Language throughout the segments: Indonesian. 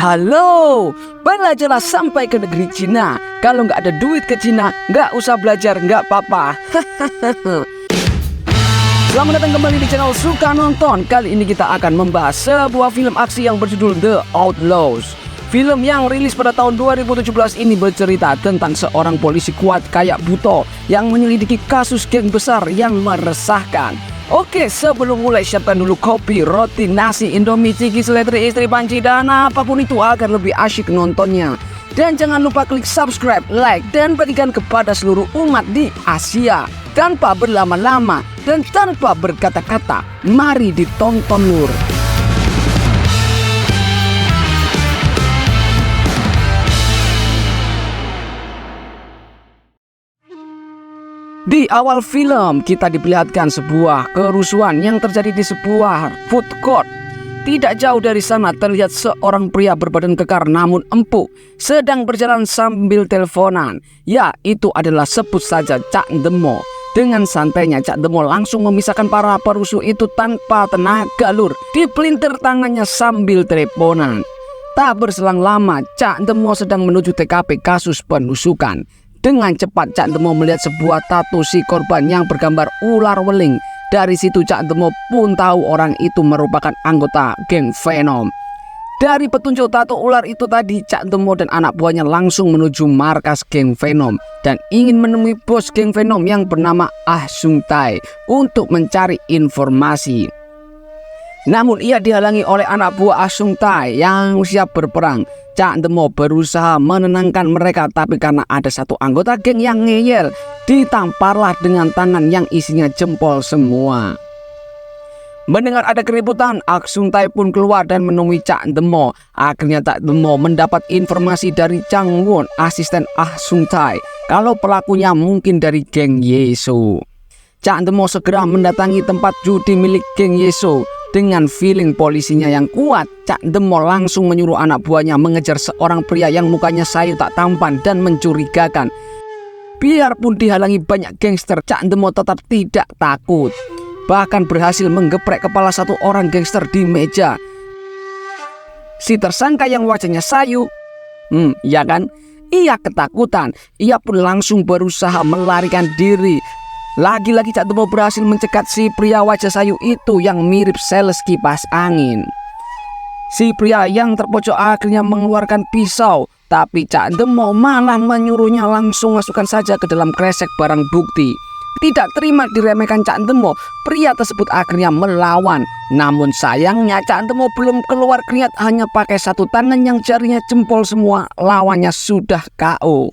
Halo, belajarlah sampai ke negeri Cina. Kalau nggak ada duit ke Cina, nggak usah belajar, nggak apa-apa. Selamat datang kembali di channel Suka Nonton. Kali ini kita akan membahas sebuah film aksi yang berjudul The Outlaws. Film yang rilis pada tahun 2017 ini bercerita tentang seorang polisi kuat kayak Buto yang menyelidiki kasus geng besar yang meresahkan. Oke, sebelum mulai siapkan dulu kopi, roti, nasi, indomie, ciki, seledri, istri, panci, dan apapun itu agar lebih asyik nontonnya. Dan jangan lupa klik subscribe, like, dan bagikan kepada seluruh umat di Asia. Tanpa berlama-lama dan tanpa berkata-kata, mari ditonton lur. Di awal film, kita diperlihatkan sebuah kerusuhan yang terjadi di sebuah food court. Tidak jauh dari sana terlihat seorang pria berbadan kekar namun empuk sedang berjalan sambil teleponan. Ya, itu adalah sebut saja Cak Demo. Dengan santainya Cak Demo langsung memisahkan para perusuh itu tanpa tenaga lur. Dipelintir tangannya sambil teleponan. Tak berselang lama, Cak Demo sedang menuju TKP kasus penusukan. Dengan cepat Cak Demo melihat sebuah tato si korban yang bergambar ular weling. Dari situ Cak Demo pun tahu orang itu merupakan anggota geng Venom. Dari petunjuk tato ular itu tadi, Cak Demo dan anak buahnya langsung menuju markas geng Venom dan ingin menemui bos geng Venom yang bernama Ah Sung Tai untuk mencari informasi. Namun ia dihalangi oleh anak buah Ah Sung Tai yang siap berperang. Cak Demo berusaha menenangkan mereka, tapi karena ada satu anggota geng yang ngeyel, ditamparlah dengan tangan yang isinya jempol semua. Mendengar ada keributan, Ah Sung Tai pun keluar dan menemui Cak Demo. Akhirnya Cak Demo mendapat informasi dari Chang Won, asisten Ah Sung Tai, kalau pelakunya mungkin dari geng Yeso. Cak Demo segera mendatangi tempat judi milik geng Yeso. Dengan feeling polisinya yang kuat, Cak Demo langsung menyuruh anak buahnya mengejar seorang pria yang mukanya sayu tak tampan dan mencurigakan. Biarpun dihalangi banyak gangster, Cak Demo tetap tidak takut. Bahkan berhasil menggeprek kepala satu orang gangster di meja. Si tersangka yang wajahnya sayu, ya kan? Ia ketakutan. Ia pun langsung berusaha melarikan diri. Lagi-lagi Cak Demo berhasil mencegat si pria wajah sayu itu yang mirip sales kipas angin. Si pria yang terpojok akhirnya mengeluarkan pisau, tapi Cak Demo malah menyuruhnya langsung masukkan saja ke dalam kresek barang bukti. Tidak terima diremehkan Cak Demo, pria tersebut akhirnya melawan. Namun sayangnya Cak Demo belum keluar keringat, hanya pakai satu tangan yang jarinya jempol semua. Lawannya sudah KO.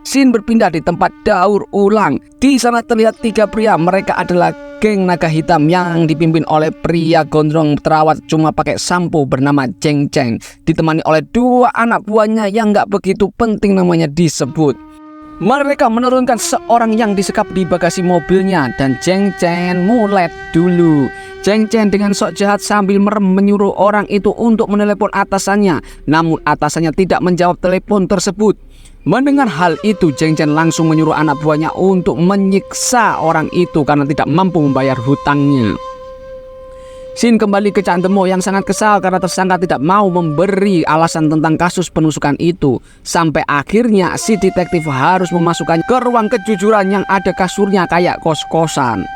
Scene berpindah di tempat daur ulang. Di sana terlihat tiga pria. Mereka adalah geng naga hitam yang dipimpin oleh pria gondrong terawat cuma pakai sampo bernama Cheng Cheng, ditemani oleh dua anak buahnya yang gak begitu penting namanya disebut. Mereka menurunkan seorang yang disekap di bagasi mobilnya dan Cheng Cheng mulet dulu. Cheng Cheng dengan sok jahat sambil merem menyuruh orang itu untuk menelepon atasannya. Namun atasannya tidak menjawab telepon tersebut. Mendengar hal itu, Cheng Cheng langsung menyuruh anak buahnya untuk menyiksa orang itu karena tidak mampu membayar hutangnya. Scene kembali ke Cak Demo yang sangat kesal karena tersangka tidak mau memberi alasan tentang kasus penusukan itu. Sampai akhirnya si detektif harus memasukkan ke ruang kejujuran yang ada kasurnya kayak kos-kosan.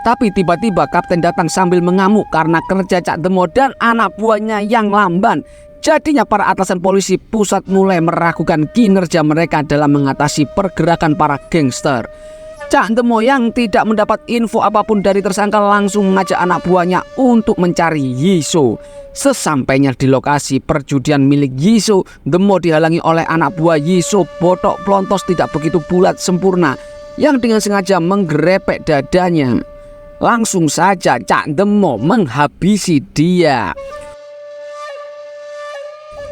Tapi tiba-tiba kapten datang sambil mengamuk karena kerja Cak Demo dan anak buahnya yang lamban. Jadinya para atasan polisi pusat mulai meragukan kinerja mereka dalam mengatasi pergerakan para gangster. Cak Demo yang tidak mendapat info apapun dari tersangka langsung mengajak anak buahnya untuk mencari Yiso. Sesampainya di lokasi perjudian milik Yiso, Demo dihalangi oleh anak buah Yiso botok plontos tidak begitu bulat sempurna yang dengan sengaja menggerepek dadanya. Langsung saja Cak Demo menghabisi dia.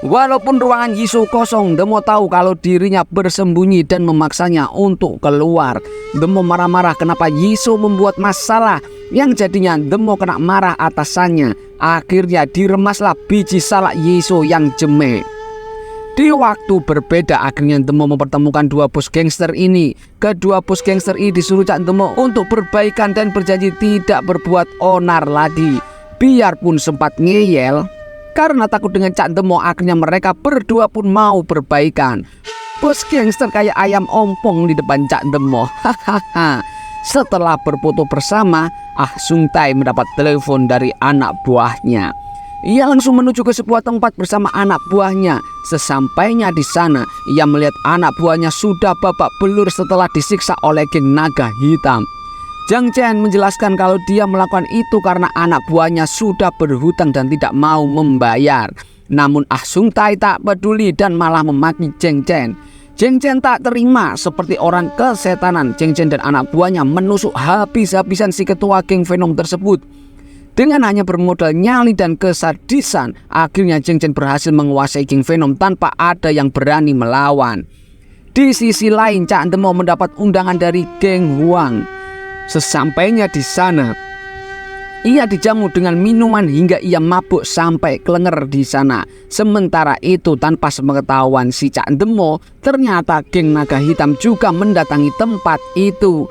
Walaupun ruangan Yiso kosong, Demo tahu kalau dirinya bersembunyi dan memaksanya untuk keluar. Demo marah-marah kenapa Yiso membuat masalah, yang jadinya Demo kena marah atasannya. Akhirnya diremaslah biji salak Yiso yang jemek. Di waktu berbeda akhirnya Demo mempertemukan dua bos gangster ini. Kedua bos gangster ini disuruh Cak Demo untuk berbaikan dan berjanji tidak berbuat onar lagi. Biarpun sempat ngeyel, Karena takut dengan Cak Demo, akhirnya mereka berdua pun mau berbaikan. Bos gangster kayak ayam ompong di depan Cak Demo. Hahaha. Setelah berfoto bersama, Ah Sung Tai mendapat telepon dari anak buahnya. Ia langsung menuju ke sebuah tempat bersama anak buahnya. Sesampainya di sana, ia melihat anak buahnya sudah babak belur setelah disiksa oleh geng naga hitam. Jang Chen menjelaskan kalau dia melakukan itu karena anak buahnya sudah berhutang dan tidak mau membayar. Namun Ah Sung Tai tak peduli dan malah memaki Jang Chen. Jang Chen tak terima, seperti orang kesetanan. Jang Chen dan anak buahnya menusuk habis-habisan si ketua geng Venom tersebut. Dengan hanya bermodal nyali dan kesadisan, akhirnya Jang Chen berhasil menguasai geng Venom tanpa ada yang berani melawan. Di sisi lain, Cak Demo mendapat undangan dari geng Huang. Sesampainya di sana, ia dijamu dengan minuman hingga ia mabuk sampai kelenger di sana. Sementara itu, tanpa sepengetahuan si Cak Demo, ternyata geng naga hitam juga mendatangi tempat itu.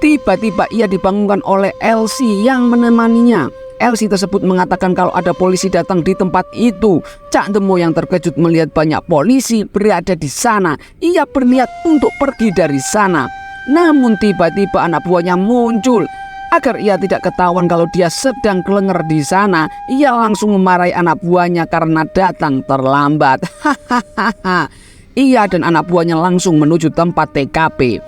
Tiba-tiba ia dibangunkan oleh Elsie yang menemaninya. Elsie tersebut mengatakan kalau ada polisi datang di tempat itu. Cak Demo yang terkejut melihat banyak polisi berada di sana. Ia berniat untuk pergi dari sana. Namun tiba-tiba anak buahnya muncul. Agar ia tidak ketahuan kalau dia sedang kelenger di sana, ia langsung memarahi anak buahnya karena datang terlambat. Hahaha. Ia dan anak buahnya langsung menuju tempat TKP.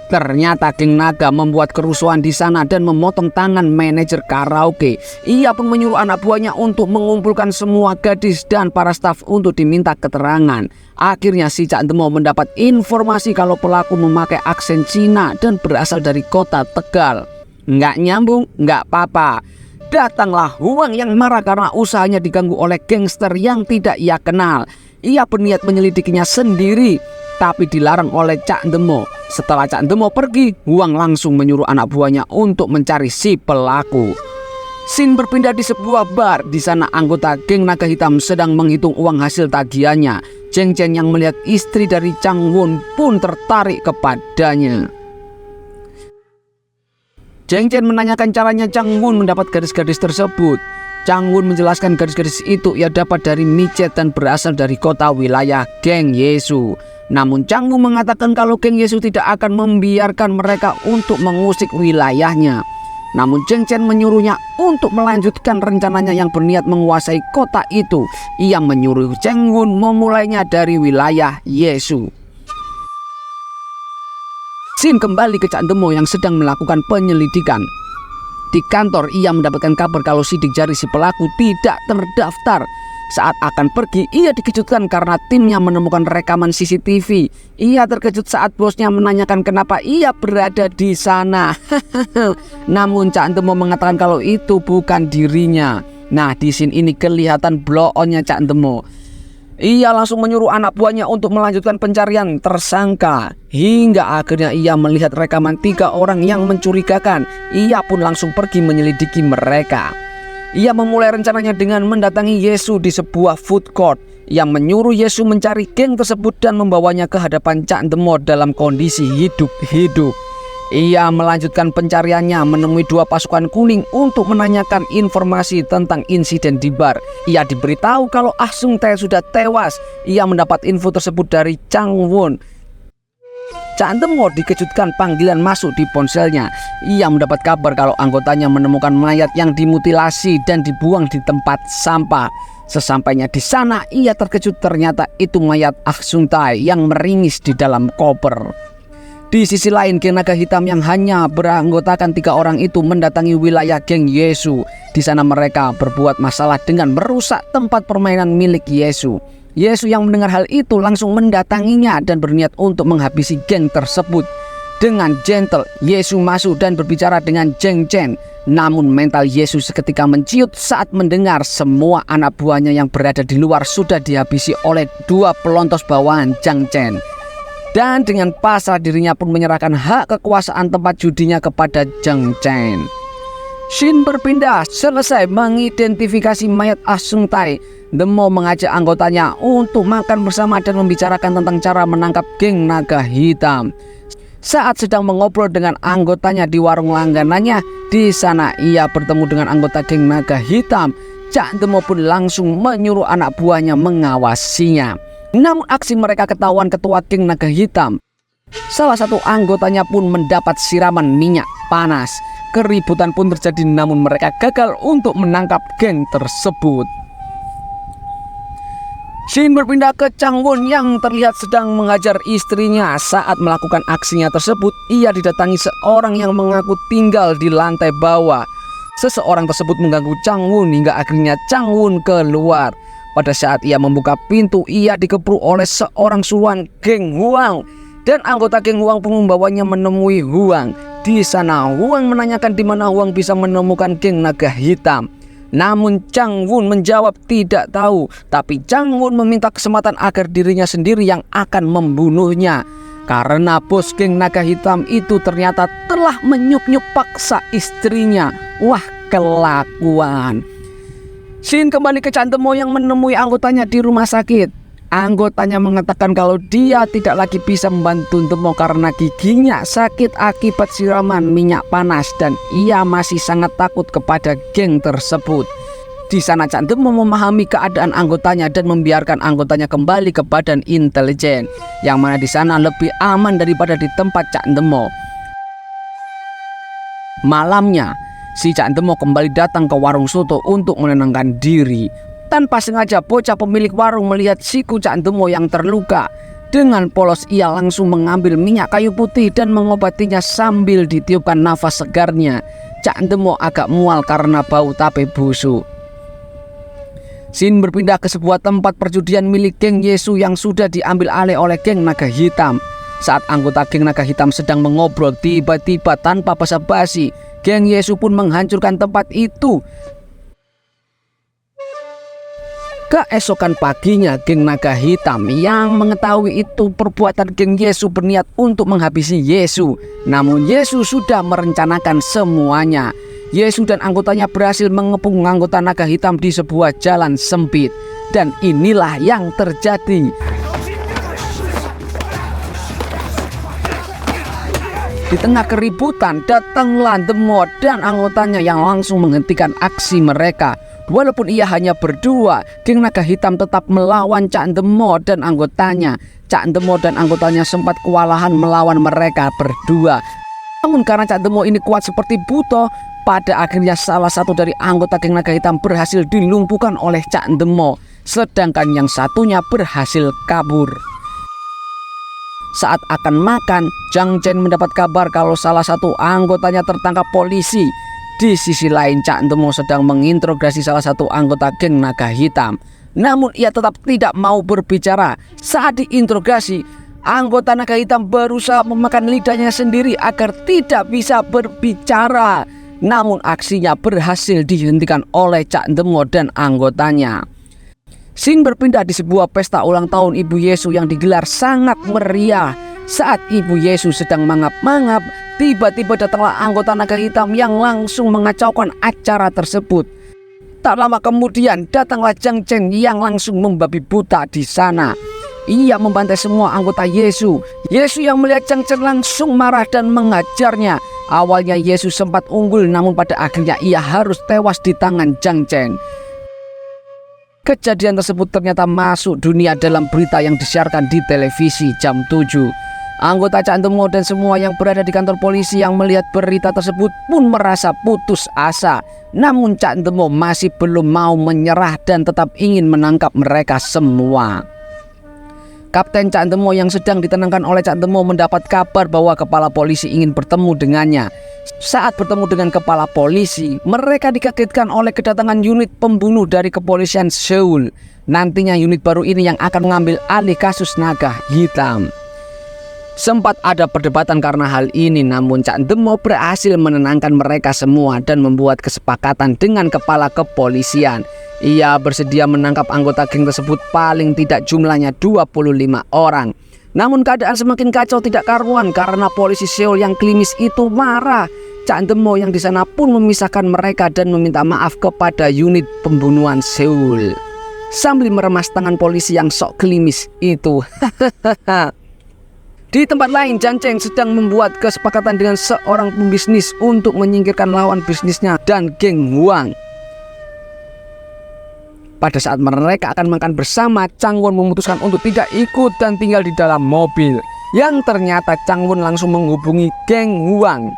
Ternyata geng naga membuat kerusuhan di sana dan memotong tangan manajer karaoke. Ia pun menyuruh anak buahnya untuk mengumpulkan semua gadis dan para staf untuk diminta keterangan. Akhirnya si Cak Demo mendapat informasi kalau pelaku memakai aksen Cina dan berasal dari kota Tegal. Nggak nyambung, nggak apa-apa. Datanglah Huang yang marah karena usahanya diganggu oleh gangster yang tidak ia kenal. Ia berniat menyelidikinya sendiri, tapi dilarang oleh Cak Demo. Setelah Cak Demo pergi, Huang langsung menyuruh anak buahnya untuk mencari si pelaku. Scene berpindah di sebuah bar. Di sana anggota geng naga hitam sedang menghitung uang hasil tagihannya. Jang Chen yang melihat istri dari Chang Won pun tertarik kepadanya. Jang Chen menanyakan caranya Chang Won mendapat gadis-gadis tersebut. Chang Won menjelaskan gadis-gadis itu ia dapat dari micet dan berasal dari kota wilayah geng Yesu. Namun Chang Won mengatakan kalau geng Yesu tidak akan membiarkan mereka untuk mengusik wilayahnya. Namun Jang Chen menyuruhnya untuk melanjutkan rencananya yang berniat menguasai kota itu. Ia menyuruh Chang Won memulainya dari wilayah Yesu. Scene kembali ke Cak Demo yang sedang melakukan penyelidikan. Di kantor ia mendapatkan kabar kalau sidik jari si pelaku tidak terdaftar. Saat akan pergi, ia dikejutkan karena timnya menemukan rekaman CCTV. Ia terkejut saat bosnya menanyakan kenapa ia berada di sana. Namun Cak Demo mengatakan kalau itu bukan dirinya. Nah, di scene ini kelihatan blow on-nya Cak Demo. Ia langsung menyuruh anak buahnya untuk melanjutkan pencarian tersangka. Hingga akhirnya ia melihat rekaman 3 orang yang mencurigakan. Ia pun langsung pergi menyelidiki mereka. Ia memulai rencananya dengan mendatangi Yesu di sebuah food court. Ia menyuruh Yesu mencari geng tersebut dan membawanya ke hadapan Cak Demo dalam kondisi hidup-hidup. Ia melanjutkan pencariannya menemui 2 pasukan kuning untuk menanyakan informasi tentang insiden di bar. Ia diberitahu kalau Ah Sung Tai sudah tewas. Ia mendapat info tersebut dari Chang Won. Cak Demo dikejutkan panggilan masuk di ponselnya. Ia mendapat kabar kalau anggotanya menemukan mayat yang dimutilasi dan dibuang di tempat sampah. Sesampainya di sana, ia terkejut ternyata itu mayat Ah Sung Tai yang meringis di dalam koper. Di sisi lain, geng naga hitam yang hanya beranggotakan 3 orang itu mendatangi wilayah geng Yesu. Di sana mereka berbuat masalah dengan merusak tempat permainan milik Yesu. Yesu yang mendengar hal itu langsung mendatanginya dan berniat untuk menghabisi geng tersebut. Dengan gentle, Yesu masuk dan berbicara dengan Jang Chen. Namun mental Yesu seketika menciut saat mendengar semua anak buahnya yang berada di luar sudah dihabisi oleh 2 pelontos bawahan Jang Chen. Dan dengan pasrah dirinya pun menyerahkan hak kekuasaan tempat judinya kepada Jang Chen. Scene berpindah. Selesai mengidentifikasi mayat Ah Sung Tai, Demo mengajak anggotanya untuk makan bersama dan membicarakan tentang cara menangkap geng naga hitam. Saat sedang mengobrol dengan anggotanya di warung langganannya, di sana ia bertemu dengan anggota geng naga hitam. Cak Demo pun langsung menyuruh anak buahnya mengawasinya. Namun aksi mereka ketahuan ketua geng naga hitam. Salah satu anggotanya pun mendapat siraman minyak panas. Keributan pun terjadi, namun mereka gagal untuk menangkap geng tersebut. Scene berpindah ke Chang Won yang terlihat sedang mengajar istrinya. Saat melakukan aksinya tersebut, ia didatangi seorang yang mengaku tinggal di lantai bawah. Seseorang tersebut mengganggu Chang Won hingga akhirnya Chang Won keluar. Pada saat ia membuka pintu, ia dikepruk oleh seorang suruhan geng Huang. Dan anggota geng Huang pun membawanya menemui Huang. Di sana Huang menanyakan di mana Huang bisa menemukan geng naga hitam. Namun Chang Won menjawab tidak tahu. Tapi Chang Won meminta kesempatan agar dirinya sendiri yang akan membunuhnya. Karena bos geng naga hitam itu ternyata telah menyup-nyup paksa istrinya. Wah, kelakuan. Scene kembali ke Cak Demo yang menemui anggotanya di rumah sakit. Anggotanya mengatakan kalau dia tidak lagi bisa membantu Demo karena giginya sakit akibat siraman minyak panas dan ia masih sangat takut kepada geng tersebut. Di sana Cak Demo memahami keadaan anggotanya dan membiarkan anggotanya kembali ke badan intelijen, yang mana di sana lebih aman daripada di tempat Cak Demo. Malamnya, si Cak Demo kembali datang ke warung soto untuk menenangkan diri. Tanpa sengaja bocah pemilik warung melihat siku Cak Demo yang terluka. Dengan polos ia langsung mengambil minyak kayu putih dan mengobatinya sambil ditiupkan nafas segarnya. Cak Demo agak mual karena bau tape busuk. Scene berpindah ke sebuah tempat perjudian milik geng Yesu yang sudah diambil alih oleh geng naga hitam. Saat anggota geng naga hitam sedang mengobrol, tiba-tiba tanpa basa-basi geng Yesu pun menghancurkan tempat itu. Keesokan paginya geng naga hitam yang mengetahui itu perbuatan geng Yesu berniat untuk menghabisi Yesu. Namun Yesu sudah merencanakan semuanya. Yesu dan anggotanya berhasil mengepung anggota naga hitam di sebuah jalan sempit. Dan inilah yang terjadi. Di tengah keributan datanglah Demo dan anggotanya yang langsung menghentikan aksi mereka. Walaupun ia hanya berdua, geng naga hitam tetap melawan Cak Demo dan anggotanya. Cak Demo dan anggotanya sempat kewalahan melawan mereka berdua. Namun karena Cak Demo ini kuat seperti buto, pada akhirnya salah satu dari anggota geng naga hitam berhasil dilumpuhkan oleh Cak Demo, sedangkan yang satunya berhasil kabur. Saat akan makan, Zhang Chen mendapat kabar kalau salah satu anggotanya tertangkap polisi. Di sisi lain, Cak Demo sedang menginterogasi salah satu anggota geng naga hitam. Namun ia tetap tidak mau berbicara. Saat diinterogasi, anggota naga hitam berusaha memakan lidahnya sendiri agar tidak bisa berbicara. Namun aksinya berhasil dihentikan oleh Cak Demo dan anggotanya. Scene berpindah di sebuah pesta ulang tahun Ibu Yesus yang digelar sangat meriah. Saat Ibu Yesus sedang mangap-mangap, tiba-tiba datanglah anggota naga hitam yang langsung mengacaukan acara tersebut. Tak lama kemudian datanglah Zhang Chen yang langsung membabi buta di sana. Ia membantai semua anggota Yesus. Yesus yang melihat Zhang Chen langsung marah dan mengajarnya. Awalnya Yesus sempat unggul, namun pada akhirnya ia harus tewas di tangan Zhang Chen. Kejadian tersebut ternyata masuk dunia dalam berita yang disiarkan di televisi jam 7. Anggota Cak Demo dan semua yang berada di kantor polisi yang melihat berita tersebut pun merasa putus asa. Namun Cak Demo masih belum mau menyerah dan tetap ingin menangkap mereka semua. Kapten Cak Demo yang sedang ditenangkan oleh Cak Demo mendapat kabar bahwa kepala polisi ingin bertemu dengannya. Saat bertemu dengan kepala polisi, mereka dikagetkan oleh kedatangan unit pembunuh dari kepolisian Seoul. Nantinya unit baru ini yang akan mengambil alih kasus naga hitam. Sempat ada perdebatan karena hal ini, namun Cak Demo berhasil menenangkan mereka semua dan membuat kesepakatan dengan kepala kepolisian. Ia bersedia menangkap anggota geng tersebut paling tidak jumlahnya 25 orang. Namun keadaan semakin kacau tidak karuan karena polisi Seoul yang klimis itu marah. Cak Demo yang di sana pun memisahkan mereka dan meminta maaf kepada unit pembunuhan Seoul sambil meremas tangan polisi yang sok klimis itu. Di tempat lain, Zhang Chen sedang membuat kesepakatan dengan seorang pembisnis untuk menyingkirkan lawan bisnisnya dan geng Huang. Pada saat mereka akan makan bersama, Changwon memutuskan untuk tidak ikut dan tinggal di dalam mobil. Yang ternyata Changwon langsung menghubungi geng Huang.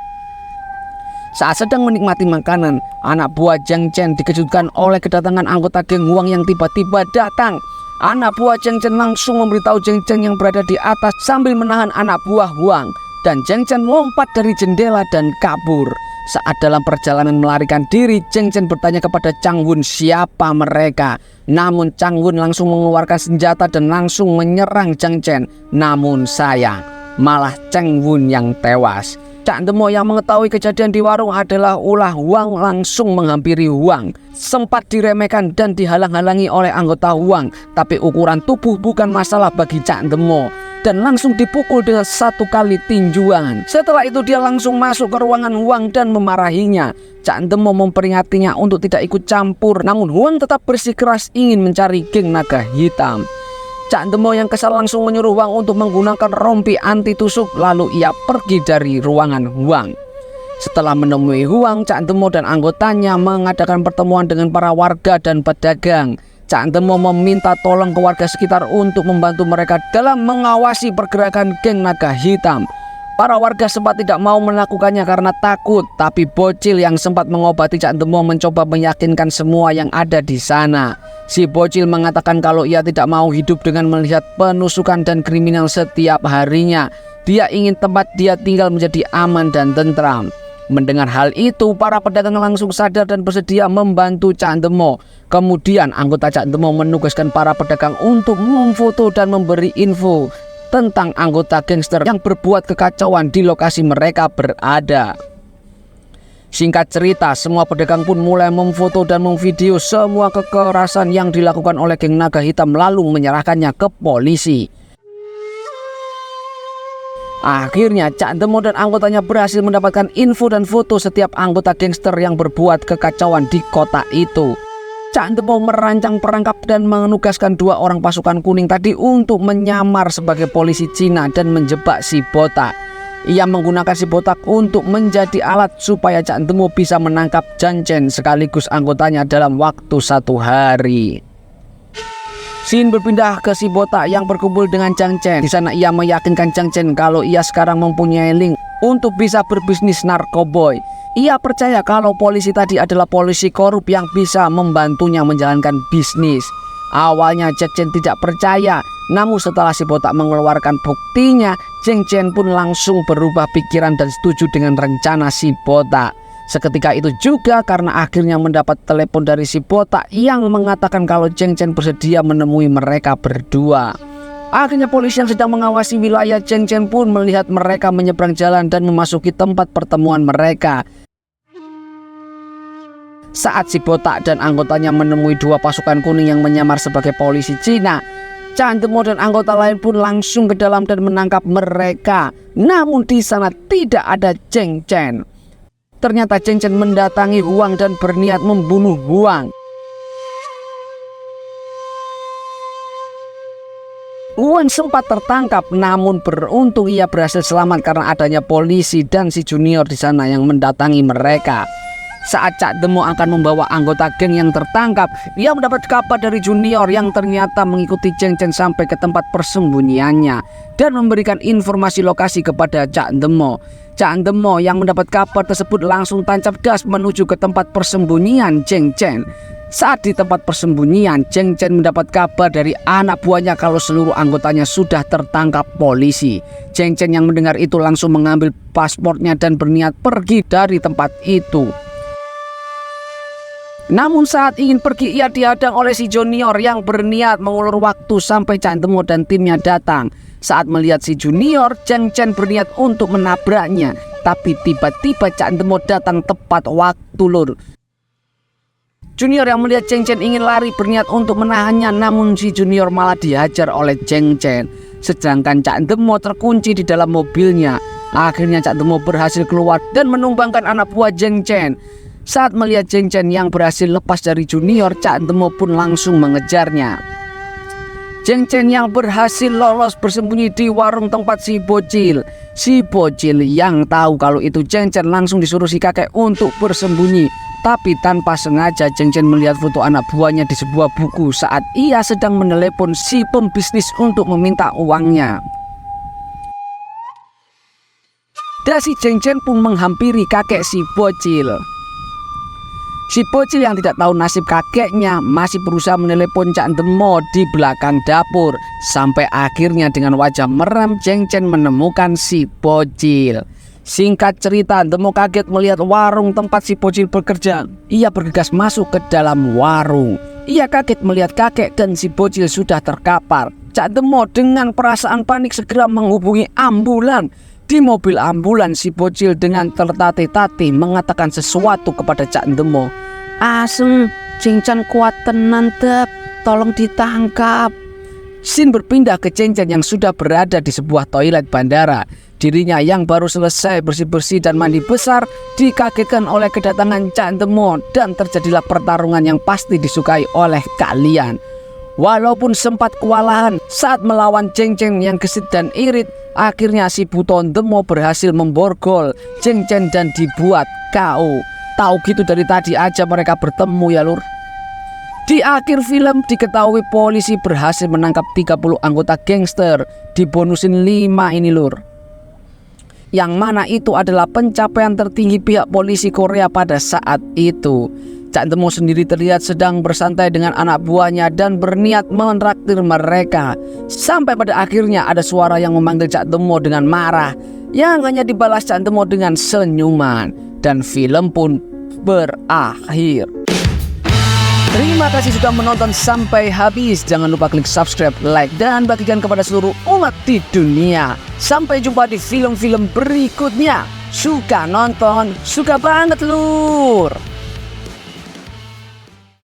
Saat sedang menikmati makanan, anak buah Zheng Chen dikejutkan oleh kedatangan anggota geng Huang yang tiba-tiba datang. Anak buah Zheng Chen langsung memberitahu Zheng Chen yang berada di atas sambil menahan anak buah Huang. Dan Zheng Chen lompat dari jendela dan kabur. Saat dalam perjalanan melarikan diri, Zheng Chen bertanya kepada Changwon siapa mereka. Namun Changwon langsung mengeluarkan senjata dan langsung menyerang Zheng Chen. Namun sayang, malah Changwon yang tewas. Cak Demo yang mengetahui kejadian di warung adalah ulah Huang langsung menghampiri Huang. Sempat diremehkan dan dihalang-halangi oleh anggota Huang, tapi ukuran tubuh bukan masalah bagi Cak Demo. Dan langsung dipukul dengan 1 kali tinjuan. Setelah itu dia langsung masuk ke ruangan Huang dan memarahinya. Cak Demo memperingatinya untuk tidak ikut campur, namun Huang tetap bersikeras ingin mencari geng naga hitam. Cak Demo yang kesal langsung menyuruh Huang untuk menggunakan rompi anti tusuk, lalu ia pergi dari ruangan Huang. Setelah menemui Huang, Cak Demo dan anggotanya mengadakan pertemuan dengan para warga dan pedagang. Cak Demo meminta tolong ke warga sekitar untuk membantu mereka dalam mengawasi pergerakan geng naga hitam. Para warga sempat tidak mau melakukannya karena takut, tapi bocil yang sempat mengobati Cak Demo mencoba meyakinkan semua yang ada di sana. Si bocil mengatakan kalau ia tidak mau hidup dengan melihat penusukan dan kriminal setiap harinya. Dia ingin tempat dia tinggal menjadi aman dan tentram. Mendengar hal itu, para pedagang langsung sadar dan bersedia membantu Cak Demo. Kemudian anggota Cak Demo menugaskan para pedagang untuk memfoto dan memberi info tentang anggota gangster yang berbuat kekacauan di lokasi mereka berada. Singkat cerita, semua pedagang pun mulai memfoto dan memvideo semua kekerasan yang dilakukan oleh geng naga hitam lalu menyerahkannya ke polisi. Akhirnya Cak Demo dan anggotanya berhasil mendapatkan info dan foto setiap anggota gangster yang berbuat kekacauan di kota itu. Cak Demo merancang perangkap dan menugaskan 2 orang pasukan kuning tadi untuk menyamar sebagai polisi Cina dan menjebak si botak. Ia menggunakan si botak untuk menjadi alat supaya Cak Demo bisa menangkap Zheng Chen sekaligus anggotanya dalam waktu 1 hari. Scene berpindah ke si botak yang berkumpul dengan Zheng Chen. Di sana ia meyakinkan Zheng Chen kalau ia sekarang mempunyai link untuk bisa berbisnis narkoboy. Ia percaya kalau polisi tadi adalah polisi korup yang bisa membantunya menjalankan bisnis. Awalnya Zheng Chen tidak percaya, namun setelah si botak mengeluarkan buktinya, Zheng Chen pun langsung berubah pikiran dan setuju dengan rencana si botak. Seketika itu juga karena akhirnya mendapat telepon dari si botak yang mengatakan kalau Zheng Chen bersedia menemui mereka berdua. Akhirnya polisi yang sedang mengawasi wilayah Zheng Chen pun melihat mereka menyeberang jalan dan memasuki tempat pertemuan mereka. Saat si botak dan anggotanya menemui 2 pasukan kuning yang menyamar sebagai polisi Cina, Cak Demo dan anggota lain pun langsung ke dalam dan menangkap mereka. Namun di sana tidak ada Zheng Chen. Ternyata Zheng Chen mendatangi Huang dan berniat membunuh Huang. Huang sempat tertangkap, namun beruntung ia berhasil selamat karena adanya polisi dan si junior di sana yang mendatangi mereka. Saat Cak Demo akan membawa anggota geng yang tertangkap, ia mendapat kabar dari junior yang ternyata mengikuti Zheng Chen sampai ke tempat persembunyiannya dan memberikan informasi lokasi kepada Cak Demo. Cak Demo yang mendapat kabar tersebut langsung tancap gas menuju ke tempat persembunyian Zheng Chen. Saat di tempat persembunyian, Zheng Chen mendapat kabar dari anak buahnya kalau seluruh anggotanya sudah tertangkap polisi. Zheng Chen yang mendengar itu langsung mengambil paspornya dan berniat pergi dari tempat itu. Namun saat ingin pergi, ia dihadang oleh si junior yang berniat mengulur waktu sampai Cak Demo dan timnya datang. Saat melihat si junior, Zheng Chen berniat untuk menabraknya, tapi tiba-tiba Cak Demo datang tepat waktu lur. Junior yang melihat Zheng Chen ingin lari berniat untuk menahannya, namun si junior malah dihajar oleh Zheng Chen. Sedangkan Cak Demo terkunci di dalam mobilnya. Akhirnya Cak Demo berhasil keluar dan menumbangkan anak buah Zheng Chen. Saat melihat Zheng Chen yang berhasil lepas dari junior, Cak Demo pun langsung mengejarnya. Zheng Chen yang berhasil lolos bersembunyi di warung tempat si bocil. Si bocil yang tahu kalau itu Zheng Chen langsung disuruh si kakek untuk bersembunyi. Tapi tanpa sengaja Cheng Chen melihat foto anak buahnya di sebuah buku saat ia sedang menelepon si pembisnis untuk meminta uangnya. Dasi Cheng Chen pun menghampiri kakek si bocil. Si bocil yang tidak tahu nasib kakeknya masih berusaha menelepon Cak Demo di belakang dapur. Sampai akhirnya dengan wajah meram Cheng Chen menemukan si bocil. Singkat cerita, Demo kaget melihat warung tempat si bocil bekerja. Ia bergegas masuk ke dalam warung. Ia kaget melihat kakek dan si bocil sudah terkapar. Cak Demo dengan perasaan panik segera menghubungi ambulan. Di mobil ambulan si bocil dengan tertatih-tatih mengatakan sesuatu kepada Cak Demo. "Asem, Cheng Chen kuat tenan tep, tolong ditangkap." Scene berpindah ke Cheng Chen yang sudah berada di sebuah toilet bandara. Dirinya yang baru selesai bersih-bersih dan mandi besar dikagetkan oleh kedatangan Cak Demo dan terjadilah pertarungan yang pasti disukai oleh kalian. Walaupun sempat kewalahan saat melawan Cheng Chen yang gesit dan irit, akhirnya si buton Demo berhasil memborgol Cheng Chen dan dibuat KO. Tahu gitu dari tadi aja mereka bertemu ya lur. Di akhir film diketahui polisi berhasil menangkap 30 anggota gangster, dibonusin 5 ini lur. Yang mana itu adalah pencapaian tertinggi pihak polisi Korea pada saat itu. Cak Demo sendiri terlihat sedang bersantai dengan anak buahnya dan berniat menraktir mereka. Sampai pada akhirnya ada suara yang memanggil Cak Demo dengan marah, yang hanya dibalas Cak Demo dengan senyuman. Dan film pun berakhir. Terima kasih sudah menonton sampai habis. Jangan lupa klik subscribe, like, dan bagikan kepada seluruh umat di dunia. Sampai jumpa di film-film berikutnya. Suka nonton, suka banget lur.